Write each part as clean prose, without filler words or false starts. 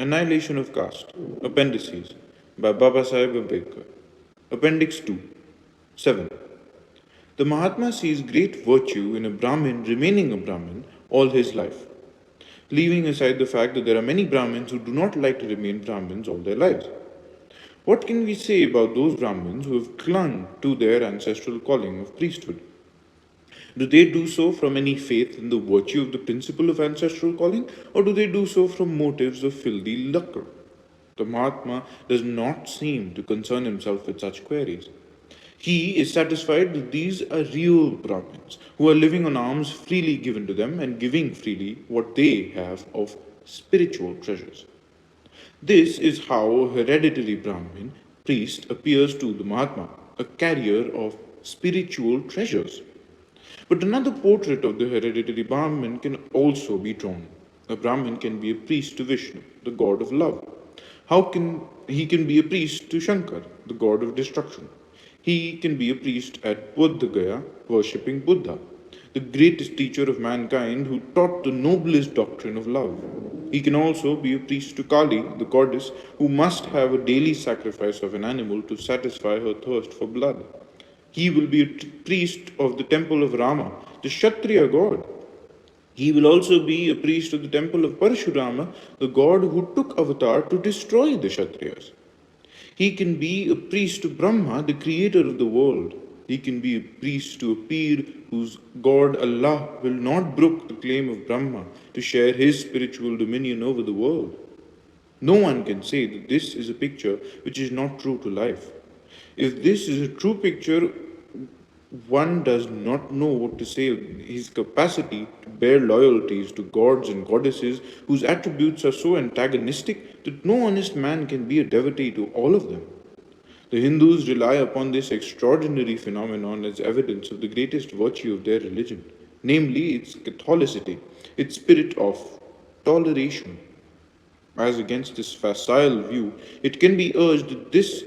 Annihilation of Caste, Appendices, by Babasaheb Ambedkar. Appendix 2, 7. The Mahatma sees great virtue in a Brahmin remaining a Brahmin all his life, leaving aside the fact that there are many Brahmins who do not like to remain Brahmins all their lives. What can we say about those Brahmins who have clung to their ancestral calling of priesthood? Do they do so from any faith in the virtue of the principle of ancestral calling, or do they do so from motives of filthy lucre? The Mahatma does not seem to concern himself with such queries. He is satisfied that these are real Brahmins who are living on alms freely given to them and giving freely what they have of spiritual treasures. This is how a hereditary Brahmin priest appears to the Mahatma, a carrier of spiritual treasures. But another portrait of the hereditary Brahmin can also be drawn. A Brahmin can be a priest to Vishnu, the god of love. How can he can be a priest to Shankar, the god of destruction? He can be a priest at Buddha Gaya, worshipping Buddha, the greatest teacher of mankind who taught the noblest doctrine of love. He can also be a priest to Kali, the goddess, who must have a daily sacrifice of an animal to satisfy her thirst for blood. He will be a priest of the temple of Rama, the Kshatriya god. He will also be a priest of the temple of Parashurama, the god who took avatar to destroy the Kshatriyas. He can be a priest to Brahma, the creator of the world. He can be a priest to a Pir whose God Allah will not brook the claim of Brahma to share his spiritual dominion over the world. No one can say that this is a picture which is not true to life. If this is a true picture, one does not know what to say of his capacity to bear loyalties to gods and goddesses whose attributes are so antagonistic that no honest man can be a devotee to all of them. The Hindus rely upon this extraordinary phenomenon as evidence of the greatest virtue of their religion, namely its Catholicity, its spirit of toleration. As against this facile view, it can be urged that this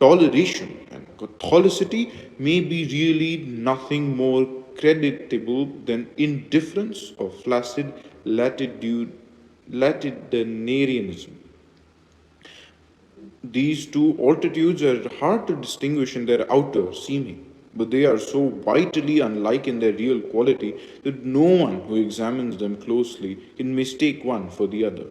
toleration and Catholicity may be really nothing more creditable than indifference or flaccid latitudinarianism. These two altitudes are hard to distinguish in their outer seeming, but they are so vitally unlike in their real quality that no one who examines them closely can mistake one for the other.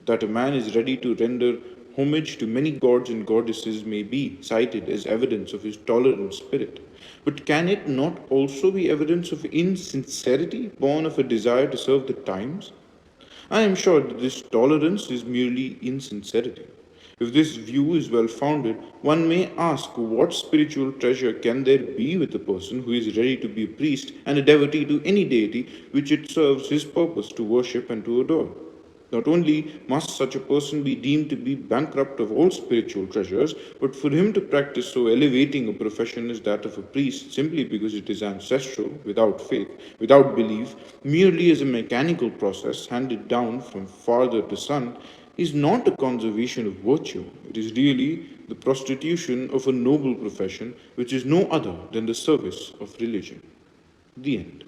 That a man is ready to render homage to many gods and goddesses may be cited as evidence of his tolerant spirit. But can it not also be evidence of insincerity born of a desire to serve the times? I am sure that this tolerance is merely insincerity. If this view is well founded, one may ask what spiritual treasure can there be with a person who is ready to be a priest and a devotee to any deity which it serves his purpose to worship and to adore? Not only must such a person be deemed to be bankrupt of all spiritual treasures, but for him to practice so elevating a profession as that of a priest simply because it is ancestral, without faith, without belief, merely as a mechanical process handed down from father to son, is not a conservation of virtue. It is really the prostitution of a noble profession which is no other than the service of religion. The end.